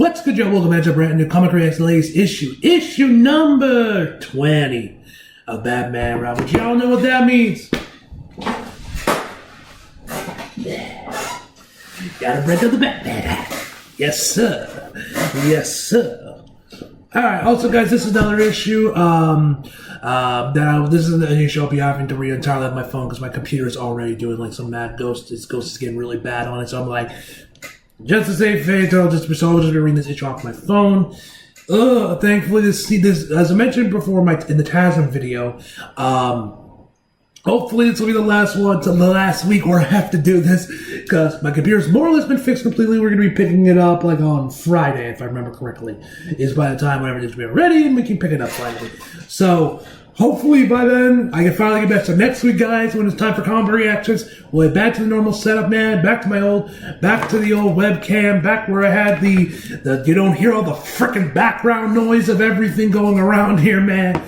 What's good, y'all? Welcome back to a brand new Comic Reacts latest issue number 20 of Batman Robin. Y'all know what that means. Yeah. Gotta break up the Batman hat. Yes, sir. Yes, sir. Alright, also, guys, this is another issue. This is an issue I'll be having to read entirely on my phone because my computer is already doing like some mad ghost. This ghost is getting really bad on it, so I'm like, just to save face, I'll just be reading this issue off my phone. Thankfully, this as I mentioned before in the TASM video. Hopefully, this will be the last one till the last week where I have to do this because my computer's more or less been fixed completely. We're going to be picking it up like on Friday, if I remember correctly. Is by the time whenever this will be ready and we can pick it up finally. So hopefully by then I can finally get back. So next week, guys, when it's time for comic reactions, we'll get back to the normal setup, man. Back to the old webcam. Back where I had the you don't hear all the frickin' background noise of everything going around here, man.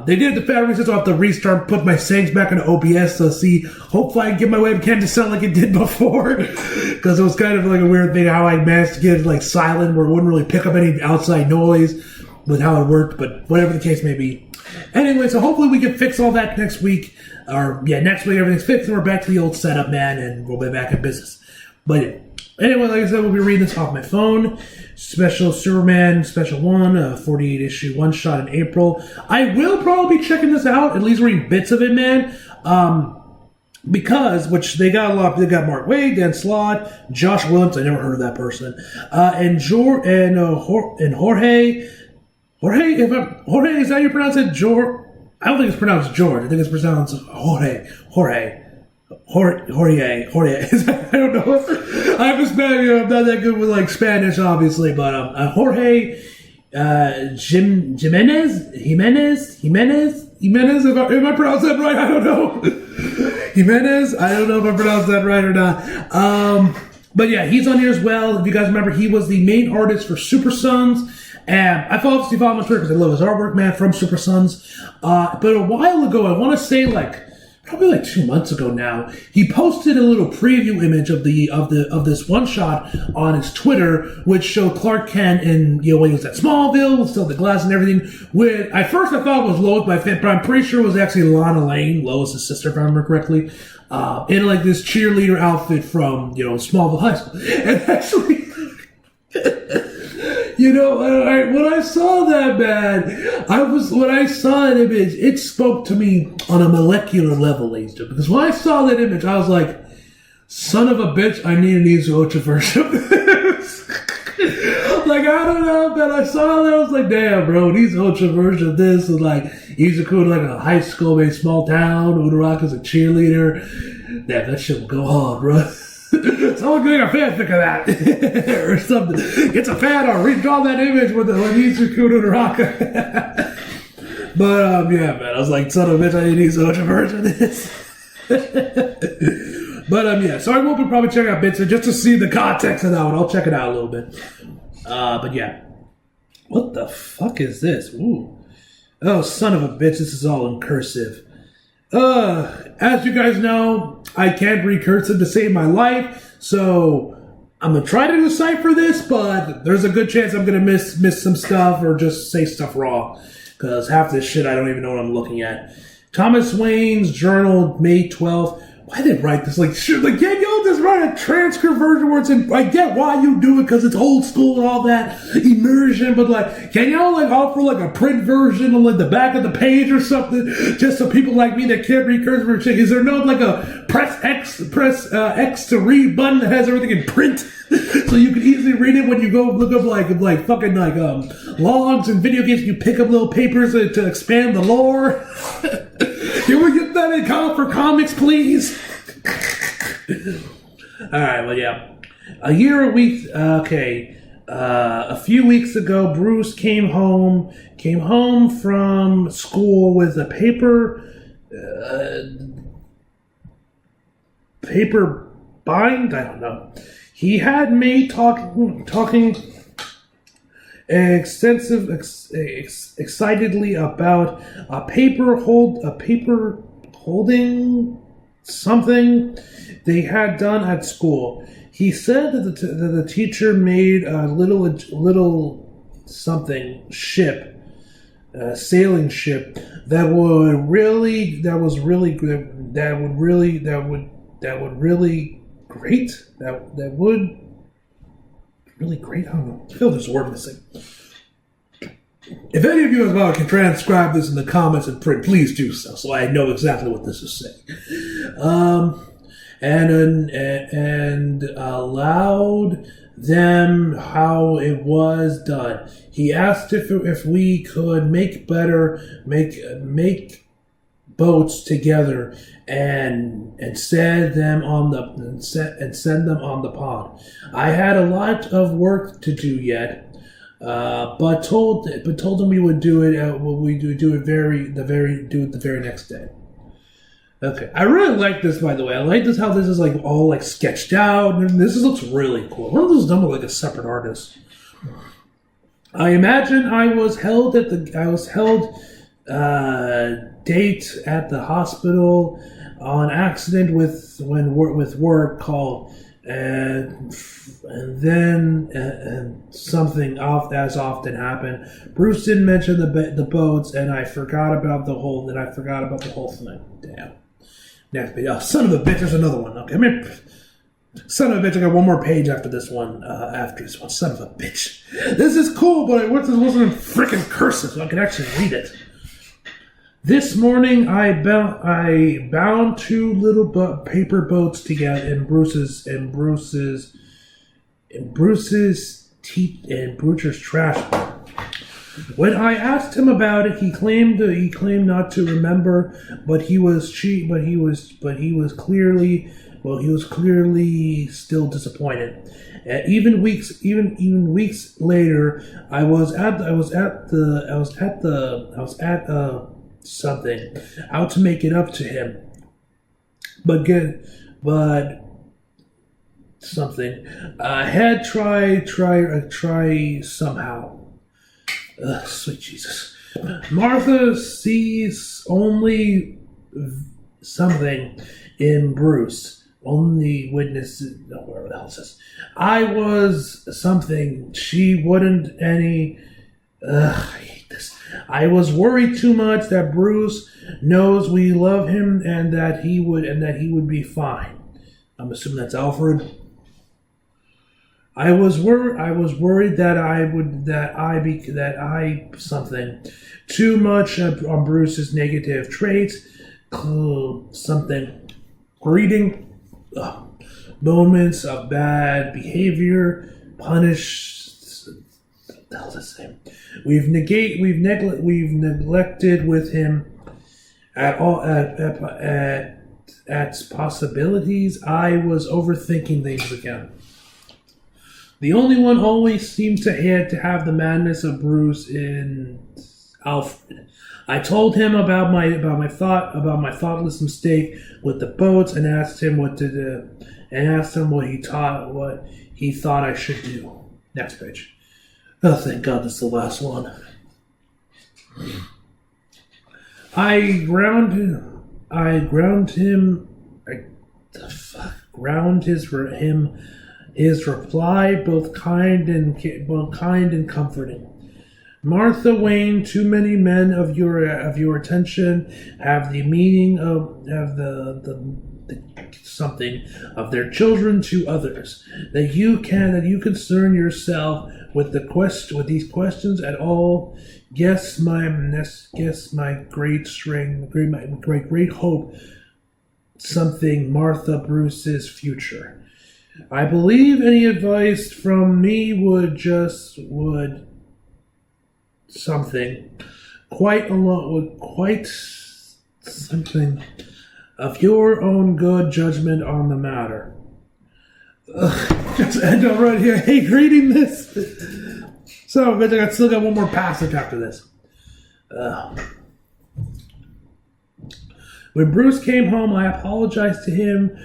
They did the fabric, so I'll have to restart, put my settings back into OBS to see. Hopefully I can get my webcam to sound like it did before. Because it was kind of like a weird thing how I managed to get it like silent where it wouldn't really pick up any outside noise with how it worked, but whatever the case may be. Anyway, so hopefully we can fix all that next week. Next week everything's fixed and we're back to the old setup, man, and we'll be back in business. But anyway, like I said, we'll be reading this off my phone. Special Superman, Special 1, 48 issue one-shot in April. I will probably be checking this out, at least reading bits of it, man. Because, which they got a lot, they got Mark Waid, Dan Slott, Josh Williams, I never heard of that person, and Jorge, is that how you pronounce it? Jorge? I don't think it's pronounced George, I think it's pronounced Jorge. I don't know. I'm I'm not that good with like Spanish, obviously, but Jorge Jimenez. Am I pronounced that right? I don't know. Jimenez. I don't know if I pronounced that right or not. But yeah, he's on here as well. If you guys remember, he was the main artist for Super Sons. And I obviously follow him on Twitter because I love his artwork, man, from Super Sons. But a while ago, I want to say probably like 2 months ago now, he posted a little preview image of this one shot on his Twitter, which showed Clark Kent in, when he was at Smallville, with still the glass and everything. At first I thought it was Lois, but I'm pretty sure it was actually Lana Lane, Lois' sister, if I remember correctly, in like this cheerleader outfit from Smallville High School. And actually, when I saw that, man, when I saw that image, it spoke to me on a molecular level, ladies and gentlemen. Because when I saw that image, I was like, son of a bitch, I need an Easy Ultra version of this. Like, I don't know, man, I saw that, I was like, damn, bro, Easy Ultra version of this is like, Easy Cool, like a high school, maybe small town, Uda Rock is a cheerleader. Damn, that shit will go on, bro. Someone getting a fanfic of that or something. It's a fan art. Redraw that image with Easy Cool to the Rock. But yeah, man, I was like, son of a bitch, I need so much a version of this. But yeah, so I will be probably checking out bits just to see the context of that one. I'll check it out a little bit. But yeah, what the fuck is this? Ooh. Oh, son of a bitch, this is all in cursive. As you guys know, I can't read cursive to save my life, so I'm gonna try to decipher this, but there's a good chance I'm gonna miss some stuff or just say stuff wrong, because half this shit I don't even know what I'm looking at. Thomas Wayne's journal, May 12th. Why did they write this? Like, shit, like, yeah, y'all just write a transcript version where it's in, I get why you do it, because it's old school and all that immersion, but like, can y'all like offer like a print version on like the back of the page or something, just so people like me that can't read cursive or shit? Is there no like a press X to read button that has everything in print? So you can easily read it when you go look up like fucking like logs and video games. You pick up little papers to expand the lore. Can we get that in for comics, please? All right, well, yeah. A few weeks ago, Bruce came home from school with a paper bind. I don't know. He had May talking excitedly about a paper holding something they had done at school. He said that the teacher made a little something ship, a sailing ship that would really great. I don't know. I feel there's a word missing. If any of you as well can transcribe this in the comments and print, please do so I know exactly what this is saying. And allowed them how it was done. He asked if we could make boats together and send them on the pond. I had a lot of work to do yet. But told them we would do it. Do it the very next day. Okay, I really like this. By the way, I like this how this is like all like sketched out, and this looks really cool. One of those done with like a separate artist. I imagine I was held date at the hospital on accident with work called. And then something as often happened. Bruce didn't mention the boats, and I forgot about the whole. Thing. Damn. Next page. Oh, son of a bitch! There's another one. Okay, son of a bitch! I got one more page after this one. Son of a bitch! This is cool, but this wasn't in freaking cursive, so I can actually read it. This morning, I bound two little paper boats together in Bruce's trash bin. When I asked him about it, he claimed not to remember, but he was clearly still disappointed. Even weeks later, I was at something out to make it up to him, but something I had try somehow. Sweet Jesus. Martha sees only something in Bruce. Only witnesses. No, whatever the hell it says. I was something she wouldn't any. I hate this. I was worried too much that Bruce knows we love him and that he would be fine. I'm assuming that's Alfred. I was worried that I something too much on Bruce's negative traits, something reading moments of bad behavior, punish. What the hell does that say? We've neglected with him at possibilities. I was overthinking things again. The only one always seemed to have the madness of Bruce in Alfred. I told him about my thoughtless mistake with the boats and asked him what he thought I should do. Next page. Oh, thank God, this is the last one. I ground his reply both kind and comforting. Martha Wayne, too many men of your attention have the meaning of the something of their children to others. That you concern yourself with these questions at all. Guess my great hope. Something Martha Bruce's future. I believe any advice from me would something something of your own good judgment on the matter. Just end up right here. I hate reading this. So I still got one more passage after this. When Bruce came home, I apologized to him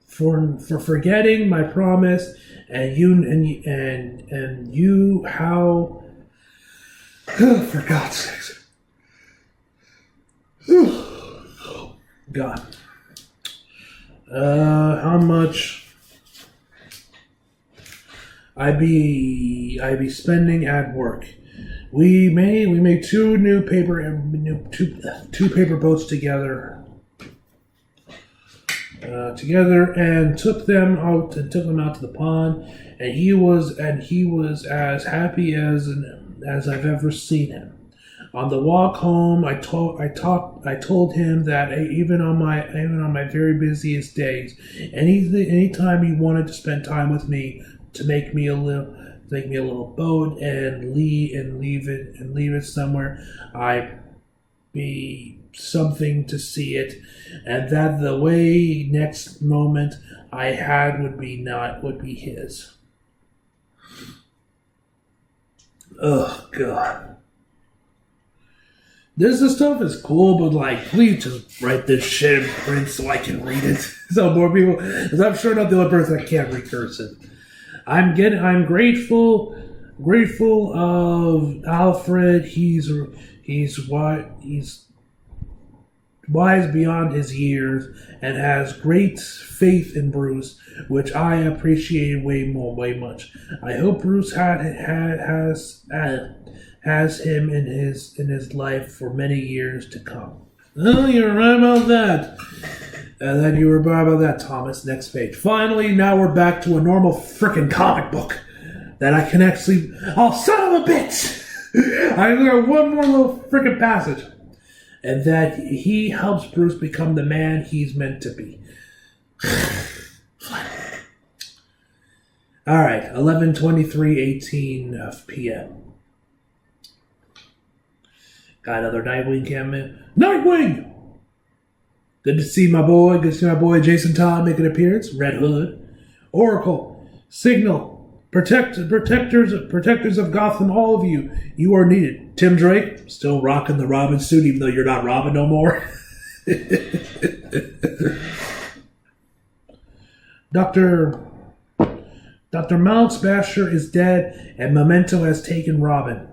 for forgetting my promise, and you how for God's sakes. God. How much I be spending at work? We made two paper boats together. And took them out to the pond, and he was as happy as I've ever seen him. On the walk home, I told him that even on my very busiest days, any time he wanted to spend time with me, to make me a little boat and leave it somewhere, I'd be something to see it, and that the way next moment I had would be his. Oh God. This stuff is cool, but please just write this shit in print so I can read it. So more people, because I'm sure not the only person that can't read cursive. I'm grateful of Alfred. He's wise beyond his years and has great faith in Bruce, which I appreciate way much. I hope Bruce has him in his life for many years to come. Oh, you're right about that. And then you were right about that, Thomas. Next page. Finally, now we're back to a normal frickin' comic book that I can actually. Oh, son of a bitch! I got one more little frickin' passage. And that he helps Bruce become the man he's meant to be. Alright, 11:23:18 p.m. Got another Nightwing cameo. Nightwing! Good to see my boy. Good to see my boy Jason Todd make an appearance. Red Hood. Oracle. Signal. Protectors of Gotham, all of you. You are needed. Tim Drake, still rocking the Robin suit, even though you're not Robin no more. Dr. Malix Basher is dead, and Memento has taken Robin.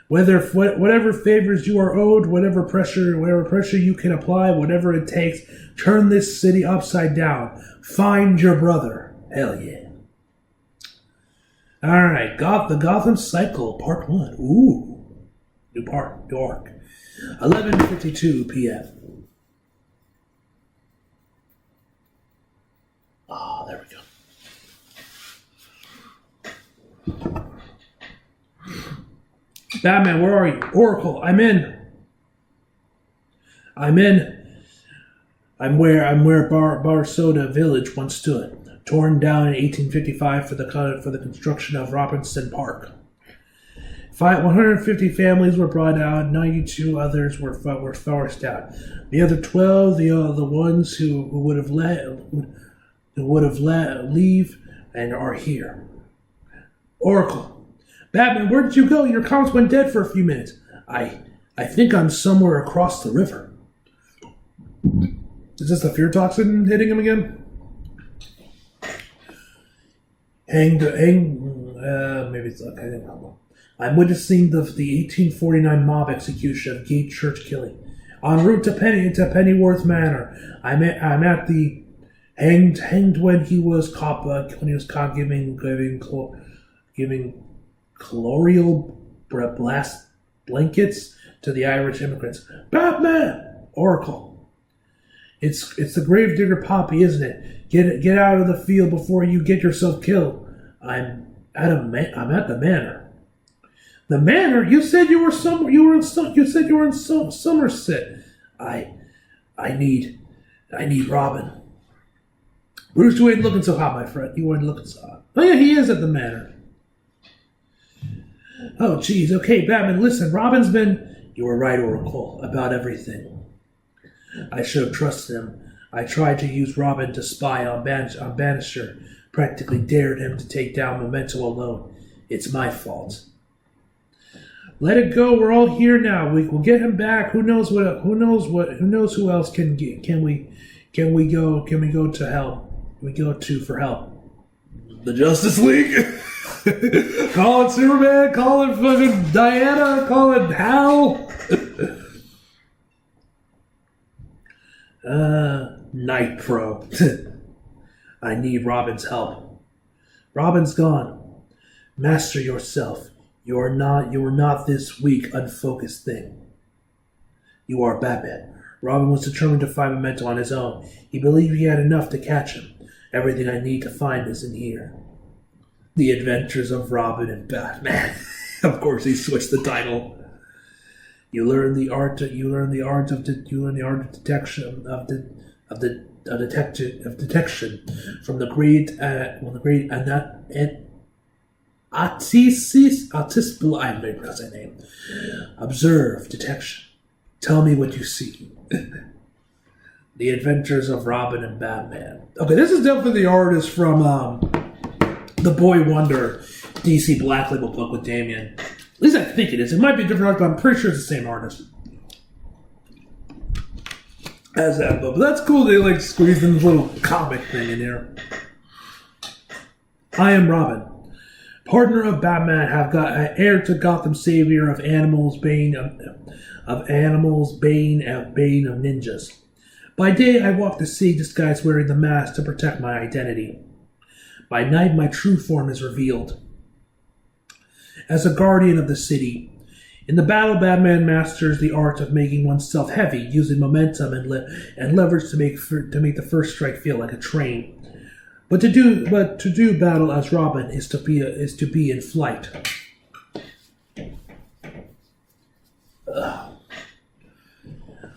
Whatever favors you are owed, whatever pressure you can apply, whatever it takes, turn this city upside down. Find your brother. Hell yeah. Alright, the Gotham Cycle, Part 1. Ooh. New arc. 11:52 p.m. Oh, there we go. Batman, where are you? Oracle, I'm in. I'm where Bar Soda Village once stood. Torn down in 1855 for the construction of Robinson Park. 150 families were brought out. 92 others were forced out. The other 12, the ones who would have let leave, and are here. Oracle, Batman, where did you go? Your comms went dead for a few minutes. I think I'm somewhere across the river. Is this the fear toxin hitting him again? Maybe it's okay. I think I'm witnessing the 1849 mob execution of Gate Church killing. En route to Pennyworth Manor, I'm at the hanged when he was caught giving colonial blast blankets to the Irish immigrants. Batman! Oracle. It's the Gravedigger Poppy, isn't it? Get out of the field before you get yourself killed. I'm at the manor. The manor? You said you were in Somerset. I need Robin. Bruce, you ain't looking so hot, my friend. You weren't looking so hot. Oh yeah, he is at the manor. Oh geez, okay, Batman, listen, Robin's been. You were right, Oracle, about everything. I should have trusted him. I tried to use Robin to spy on Bannister. Practically dared him to take down Memento alone. It's my fault. Let it go. We're all here now. We'll get him back. Who knows who else can we go to help? Can we go to for help? The Justice League. Call it Superman. Call it fucking Diana. Call it Hal. Night Pro. I need Robin's help. Robin's gone. Master yourself. You are not this weak, unfocused thing. You are Batman. Robin was determined to find Memento on his own. He believed he had enough to catch him. Everything I need to find is in here. The Adventures of Robin and Batman. Of course, he switched the title. You learn the art of detection from the great Atis, I'm going to pronounce that name. Observe detection. Tell me what you see. The Adventures of Robin and Batman. Okay, this is definitely the artist from the Boy Wonder DC Black Label book with Damian. At least I think it is. It might be a different artist, but I'm pretty sure it's the same artist as that book. But that's cool. They like squeezed in this little comic thing in here. I am Robin, partner of Batman. Have got heir to Gotham, savior of animals, bane of ninjas. By day, I walk the sea disguised wearing the mask to protect my identity. By night, my true form is revealed. As a guardian of the city, in the battle, Batman masters the art of making oneself heavy, using momentum and leverage to make the first strike feel like a train. But to do battle as Robin is to be in flight.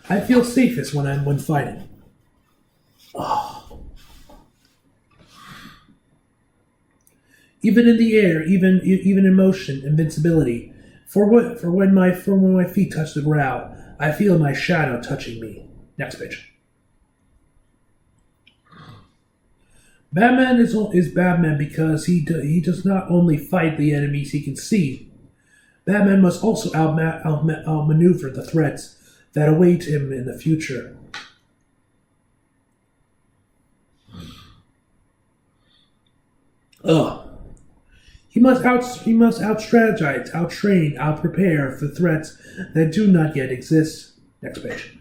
I feel safest when fighting. Even in the air, even in motion, invincibility. For when my feet touch the ground, I feel my shadow touching me. Next page. Batman is Batman because he does not only fight the enemies he can see. Batman must also outmaneuver the threats that await him in the future. He must out-strategize, out-train, out-prepare for threats that do not yet exist. Next page.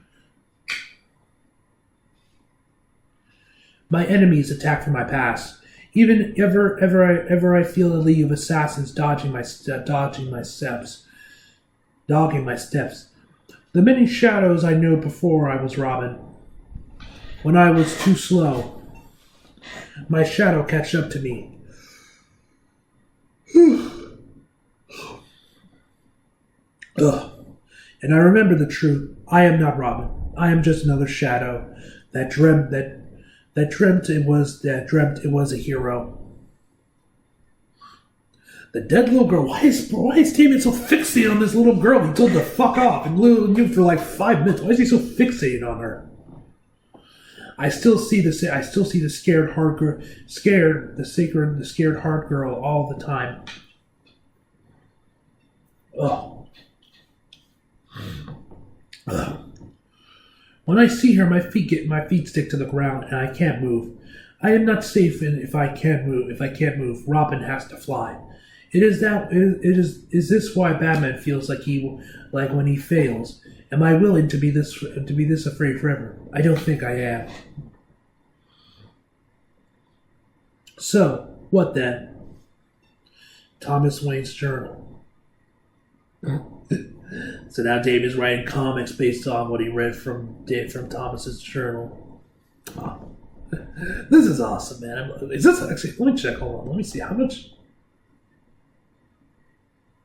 My enemies attack from my past. Even ever I feel a league of assassins dogging my steps. The many shadows I knew before I was Robin. When I was too slow, my shadow catch up to me. And I remember the truth. I am not Robin. I am just another shadow that dreamt it was a hero. The dead little girl. Why is Damian so fixated on this little girl? He told her to fuck off and knew for like 5 minutes. Why is he so fixated on her? I still see the scared heart girl all the time. When I see her, my feet stick to the ground, and I can't move. I am not safe if I can't move. Robin has to fly. Is this why Batman feels like when he fails? Am I willing to be this afraid forever? I don't think I am. So, what then? Thomas Wayne's journal. So now Dave is writing comics based on what he read from Thomas's journal. Oh. This is awesome, man. Is this actually? Let me check. Hold on. Let me see how much.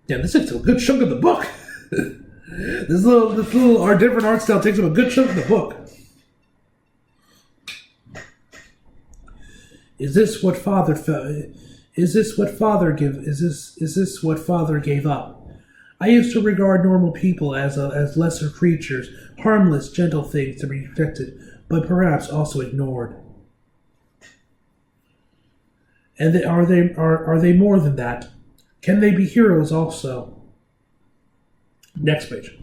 Yeah, this is a good chunk of the book. This little our different art style takes up a good chunk of the book. Is this what Father gave up? I used to regard normal people as lesser creatures, harmless, gentle things to be protected, but perhaps also ignored. And are they more than that? Can they be heroes also? Next page.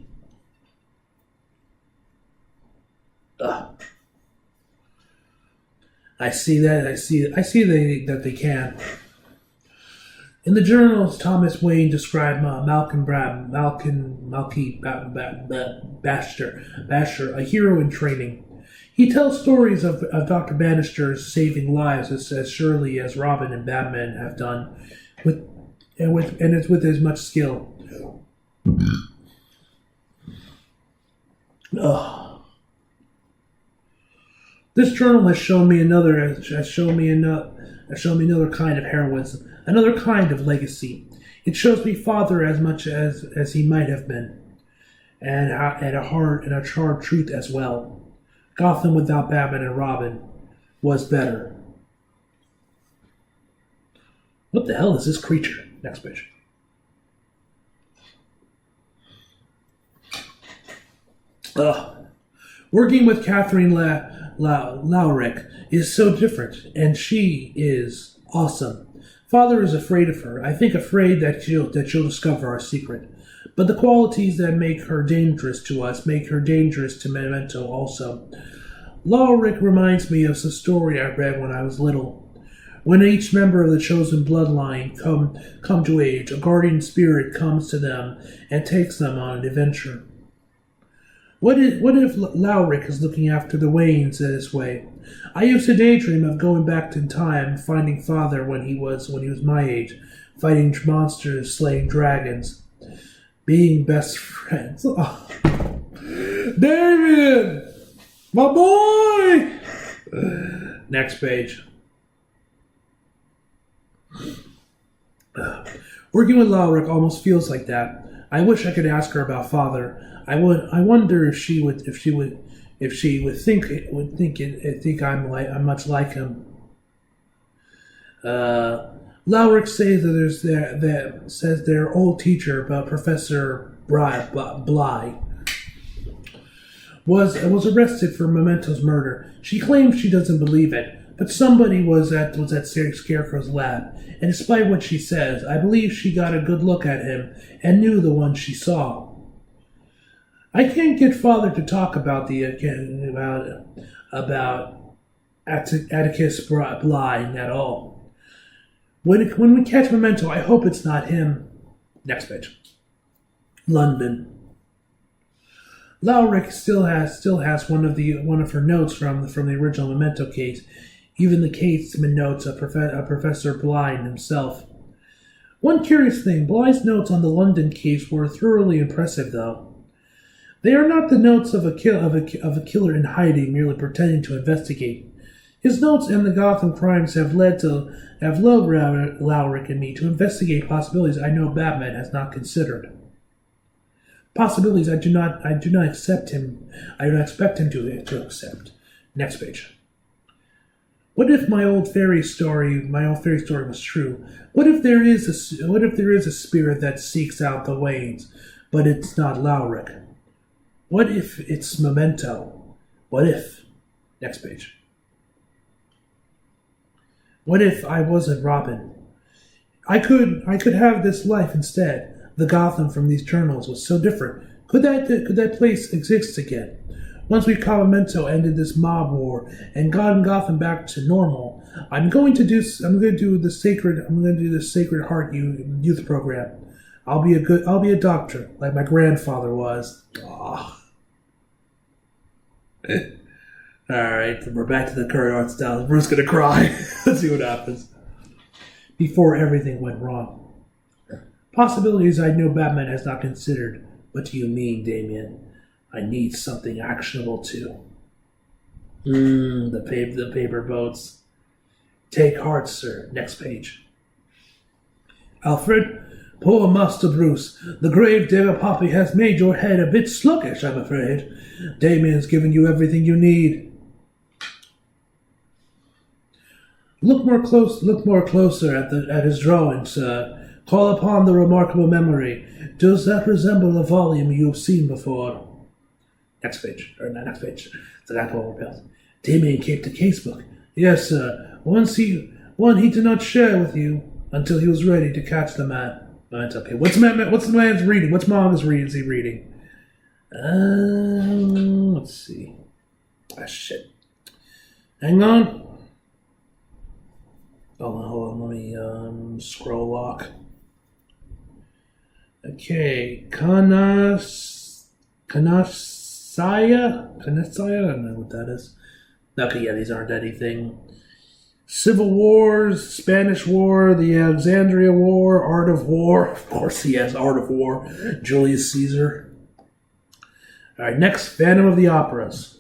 I see that they can. In the journals, Thomas Wayne described Malcolm Basher, a hero in training. He tells stories of Dr. Bannister saving lives as surely as Robin and Batman have done, and it's with as much skill. Ugh. This journal has shown me another kind of heroism, another kind of legacy. It shows me father as much as he might have been, and a hard truth as well. Gotham without Batman and Robin was better. What the hell is this creature? Next page. Working with Catherine Lowrick is so different, and she is awesome. Father is afraid of her. I think afraid that she'll discover our secret. But the qualities that make her dangerous to us make her dangerous to Memento also. Lowrick reminds me of a story I read when I was little. When each member of the chosen bloodline come to age, a guardian spirit comes to them and takes them on an adventure. What if Lowrick is looking after the Waynes this way? I used to daydream of going back in time, finding Father when he was my age, fighting monsters, slaying dragons, being best friends. Oh. David! My boy! Next page. Working with Lowrick almost feels like that. I wish I could ask her about Father. I wonder if she would think I'm much like him. Lowrick says their old teacher, Professor Bly, was arrested for Memento's murder. She claims she doesn't believe it, but somebody was at Scarecrow's lab, and despite what she says, I believe she got a good look at him and knew the one she saw. I can't get Father to talk about Atticus Bly at all. When we catch Memento, I hope it's not him. Next page. London. Lowrick still has one of her notes from the original Memento case, even the case notes of Professor Bly himself. One curious thing, Bly's notes on the London case were thoroughly impressive, though. They are not the notes of a killer in hiding, merely pretending to investigate. His notes and the Gotham crimes have led Lowrick and me to investigate possibilities I know Batman has not considered. Possibilities I do not expect him to accept. Next page. What if my old fairy story was true? What if there is a spirit that seeks out the Waynes, but it's not Lowrick? What if it's Memento? What if? Next page. What if I wasn't Robin? I could have this life instead. The Gotham from these journals was so different. Could that place exist again? Once we caught Memento, ended this mob war, and gotten Gotham back to normal, I'm going to do the Sacred Heart youth program. I'll be a doctor like my grandfather was. Oh. Alright, we're back to the current art style. Bruce's gonna cry. Let's see what happens. Before everything went wrong. Possibilities I know Batman has not considered. What do you mean, Damian? I need something actionable too. The paper boats. Take heart, sir. Next page. Alfred, poor Master Bruce. The grave digger Poppy has made your head a bit sluggish, I'm afraid. Damian's given you everything you need. Look more closer at his drawing, sir. Call upon the remarkable memory. Does that resemble a volume you've seen before? Next page. Next page. The alcohol repels. Damian kept the casebook. Yes, sir. One he did not share with you until he was ready to catch the man. That's okay. What's the man's reading? What's Mama's reading? Is he reading? Let's see. Ah, shit. Hang on. Hold on. Let me scroll walk. Okay. Kanasaya? I don't know what that is. Okay, yeah, these aren't anything. Civil Wars, Spanish War, the Alexandria War, Art of War. Of course, he has Art of War. Julius Caesar. All right, next, Phantom of the Operas.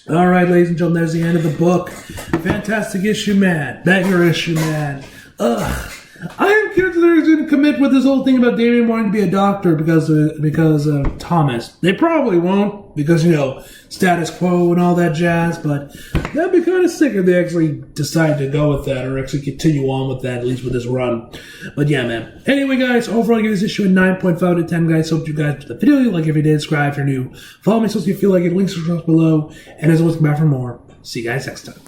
All right, ladies and gentlemen, there's the end of the book. Fantastic issue, man. Banger issue, man. Ugh. I am curious if they're going to commit with this whole thing about Damian wanting to be a doctor because of Thomas. They probably won't because, status quo and all that jazz, but that'd be kind of sick if they actually decide to go with that or actually continue on with that, at least with this run. But yeah, man. Anyway, guys, overall, I give this issue a 9.5 out of 10, guys. Hope you guys enjoyed the video. Like if you did, subscribe if you're new. Follow me so you feel like it. Links are below. And as always, come back for more. See you guys next time.